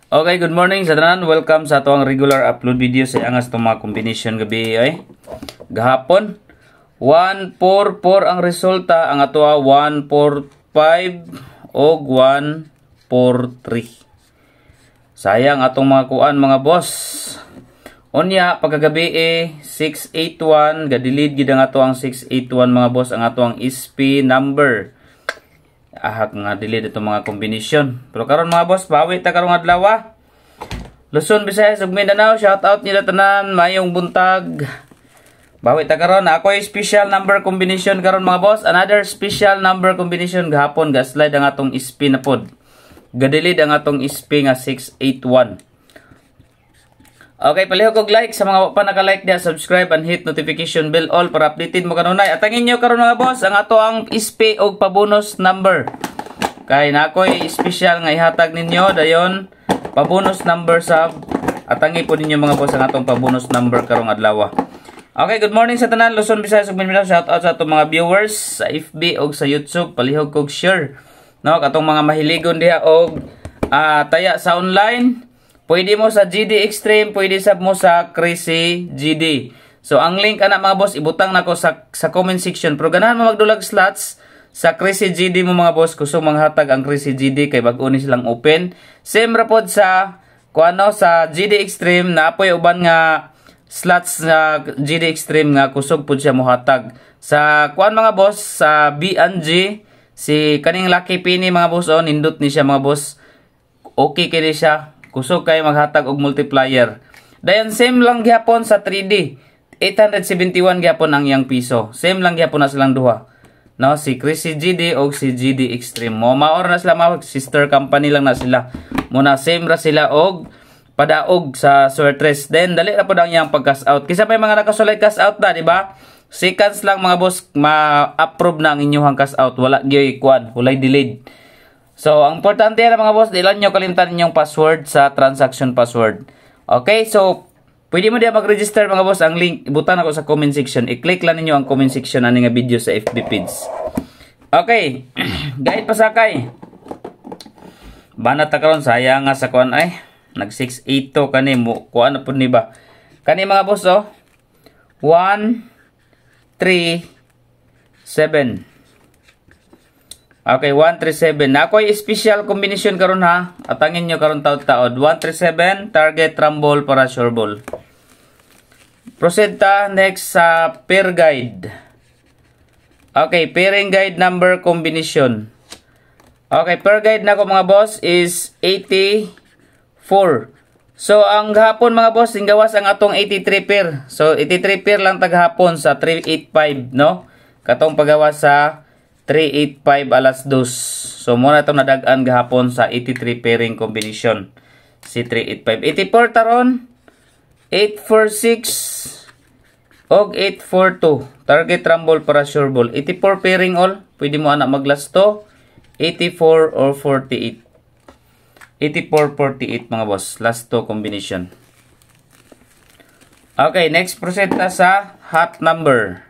Okay, good morning sa tanan. Welcome sa atong regular upload video sa angas itong mga combination gabi ay. Gahapon, 144 ang resulta. Ang ato 145 o 143. Sayang atong mga kuan mga boss. Unya, pagkagabi 681. Gadilid gid ang ato ang 681 mga boss. Ang ato ang SP number. Ahak nga delete ito mga combination. Pero karon mga boss, bawi ta karong adlaw. Luzon, Visayas ug Mindanao, shout out nila tanan, mayong buntag. Bawi ta karon, ako ay special number combination karon mga boss. Another special number combination gahapon ga-slide ang atong SP na pod. Ga-delete ang atong SP nga 681. Okay, palihog og like sa mga pa naka-like dia, subscribe and hit notification bell all para updated mo kanunay. At ang inyo karon mga boss, ang ato ang SP og pabonus number. Kay nakoy special nga ihatag ninyo dayon pabonus number sa atangi po ninyo mga boss ang atong pabonus number karong adlaw. Okay, good morning sa tanan, Luzon, Visayas ug Mindanao. Shout out sa atong mga viewers sa FB og sa YouTube. Palihog kog share. No, katong mga mahiligon diha og taya sa online. Pwede mo sa GD Extreme, pwede sab mo sa Crazy GD. So ang link ana mga boss ibutang nako sa comment section. Pero ganahan mo magdulag slots sa Crazy GD mo mga boss, kusog manghatag ang Crazy GD kay bag-o ni silang open. Same ra pod sa kuano sa GD Extreme na apoy uban nga slots sa GD Extreme nga kusog pod siya mohatag. Sa kuan mga boss sa B&G si kaning Lucky Penny mga boss nindot ni siya mga boss. Okay kini siya. Kusog kay maghatag og multiplier. Dayon same lang gyapon sa 3D. 871 gyapon ang yang piso. Same lang gyapon na silang duha. No, si Crazy GD og si GD Extreme. Maor na sila mga sister company lang na sila. Muna same ra sila og padaog sa Swertres. Then dali ra pud ang yang pag-cash out. Kisa may mga nakasulay cash out na, di ba? Seconds lang mga boss ma-approve na ang inyong cash out. Wala gyoy kuan, walay delayed. So, ang importante na mga boss, ilan nyo kalimtan ninyong password sa transaction password. Okay, so, pwede mo diya mag-register mga boss. Ang link, ibutan ako sa comment section. I-click lang ninyo ang comment section na nga video sa FB page. Okay, guide pasakay. Banat ta karon sayang nga sa kuan ay. Nag-682 kani mo. Kuan na po ni ba? Kani mga boss 1, 3, 7. Okay, 137. Na ako'y special combination karon ha. Atangin nyo karon taod-taod. 137, target, rumble, para sure ball. Proceed ta next sa pair guide. Okay, pairing guide number combination. Okay, pair guide na ko mga boss is 84. So, ang hapon mga boss, gawas ang atong 83 pair. So, 83 pair lang taghapon sa 385, no? Katong pagawas sa 385 alas 2. So, muna itong nadagaan gahapon sa 83 pairing combination. Si 385. 84 taron. 846. Og 842. Target rumble para sure ball. 84 pairing all. Pwede mo anak mag-last to. 84 or 48. 84, 48 mga boss. Last to combination. Okay, next proceed na sa hot number.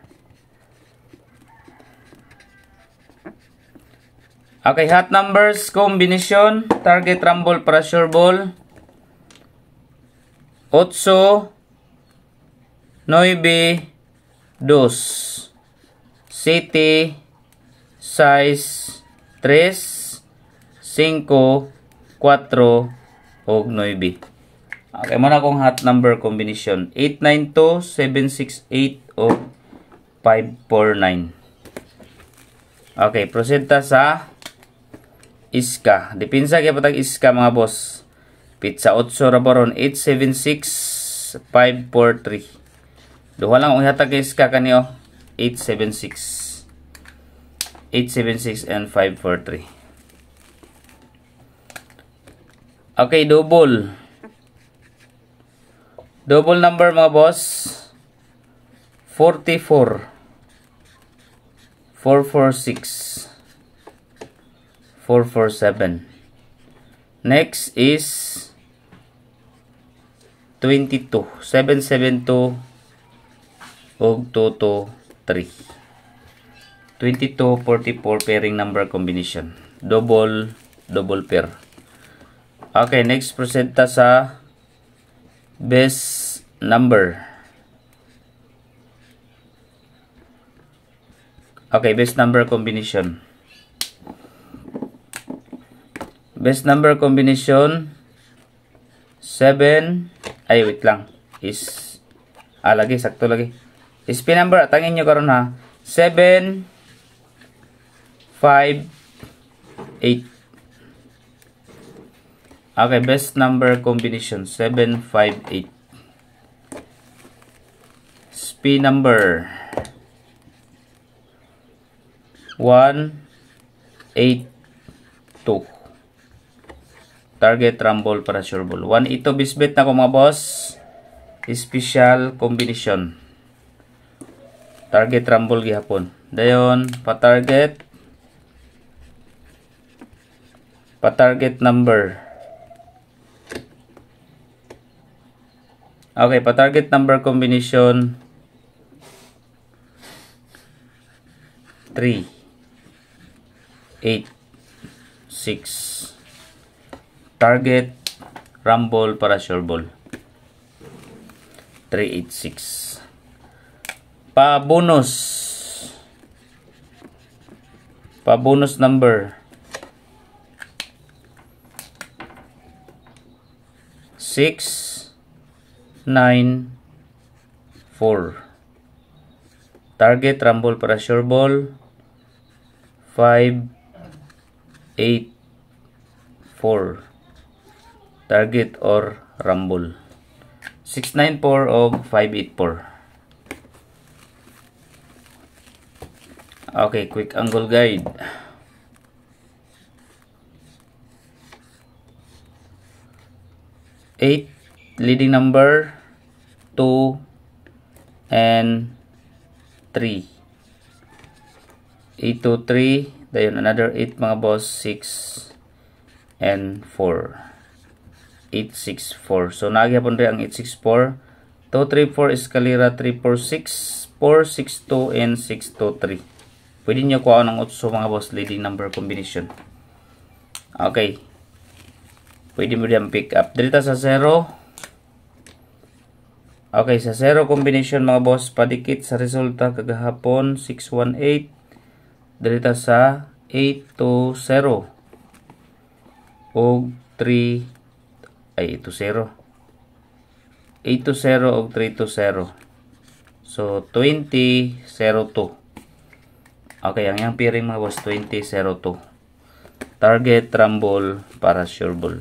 Okay, hot numbers combination, target rumble para sure ball. 8, 9, 2, 7, 6, 3, 5, 4, og 9. Okay, muna akong hot number combination. 892, 768, o 549. Okay, proceed ta sa iska. Dipinsa kaya patag iska mga boss. Pizza 8 rabaron 876 543. Duha lang ang ihatag iska kaniyo 876. 876 and 543. Okay, double. Double number mga boss. 44. 446. 447. Next is 22. 772 og 223. 22, 44 pairing number combination. Double pair. Okay, next proceed ta sa best number. Okay, best number combination. Best number combination 7, ay wait lang, is lagi, sakto lagi. SP number, tangin nyo karon ha. 7, 5, 8. Okay, best number combination 7, 5, 8. SP number 1, 8, 2. Target, rumble, para sure ball. 1, ito bisbet na ko mga boss. Special combination. Target, rumble gihapon. Dayon, pa-target number. Okay, pa-target number combination 3, 8, 6. Target, rumble, para sure ball. 3, 8, 6. Pa-bonus number 6, 9, 4. Target, rumble, para sure ball 5, 8, 4. Target or rumble 694 o 584. Okay, quick angle guide. Eight, leading number 2 and 3. 8, 2, 3. Dayon another 8 mga boss, 6 and 4. 8, 6, 4. So nagyapon rin ang 8, 6, 4. 2, 3, 4 escalera, 3, 4, 6, 4, 6, 2 and 6, 2, 3. Pwede nyo kuha ng 8 mga boss, leading number combination. Okay. Pwede mo din pick up. Dito sa 0. Okay, sa 0 combination mga boss, padikit sa resulta kagahapon 618. Dito sa 8 to 0. O 3 ay ito 0. 8 to 0 o 3 to 0. So 20, 0, 2. Okay, ang yang piring mga boss 20, 0, 2. Target, rumble, para sure ball.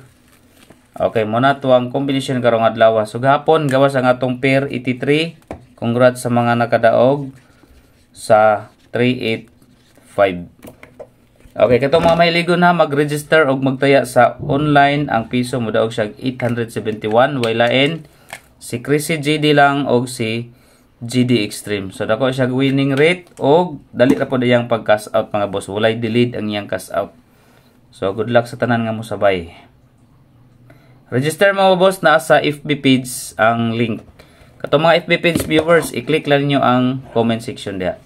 Okay, muna to ang combination karong adlaw. So gahapon gawas ang atong pair 83. Congrats sa mga nakadaog sa 385. Okay, katong mga mahiligo na mag-register og magtaya sa online, ang piso mo daog siya 871. Wailain si Chrissy GD lang og si GD Extreme. So dako siya winning rate og dali ra pod iyang pag-cash out mga boss. Walay delete ang iyang cash out. So good luck sa tanan nga mo sabay. Register mga boss, na sa FB page ang link. Katong mga FB page viewers, i-click lang niyo ang comment section diha.